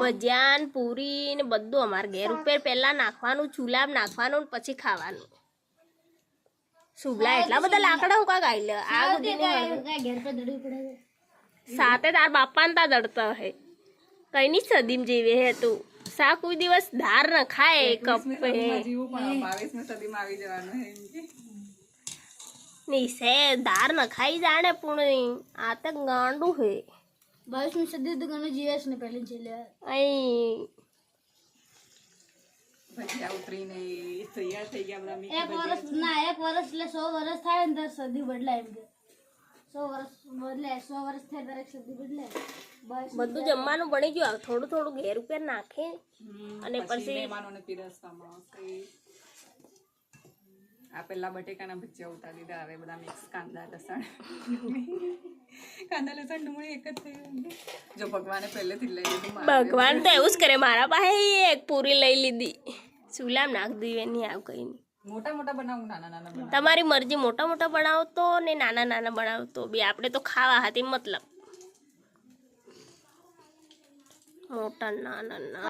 ભજીયા ને પૂરી ને બધું અમારે ઘેર ઉપર પહેલા નાખવાનું, ચૂલા નાખવાનું પછી ખાવાનું. શુભલા એટલા બધા લાકડા હું કા ગાઈ લે આ સાથે તાર બાપા ને તા દડતા હે કઈ ની સદીમ જેવી હે તું સા કોઈ દિવસ ધાર ન ખાય કપે ની સે ધાર ન ખાઈ જાણે પણ આ તો ગાંડું હે 22મી સદી તો ગણો જીવેશ ને પહેલી છેલે અઈ ભજીયા ઉતરીને તૈયાર થઈ ગયા બધા મીઠી એક વર્ષ ના એક વર્ષ એટલે 100 વર્ષ થાય ને તો સદી બદલાય એમ કે 100 વર્ષ બદલાય 100 વર્ષ થાય દરેક સદી બદલાય બધું જમવાનું બની ગયું થોડું થોડું ઘેર ઉપર નાખે અને પછી મહેમાનોને પીરસવામાં આવશે. આ પેલા બટેકાના ભજીયા ઉતારી દીધા હવે બધા મિક્સ કાંદા લસણ ડુંગળી એક જ થયું. જો ભગવાને પહેલેથી લઈ લીધું ભગવાન તો એવું જ કરે મારા પાસે એક પૂરી લઈ લીધી ચૂલામ નાખ દીવે નહીં આવ કઈ નહીં મોટા મોટા બનાવું નાના નાના બનાવું તમારી મરજી મોટા મોટા બનાવતો ને નાના નાના બનાવતો બી આપણે તો ખાવા હતી મતલબ મોટા નાના ના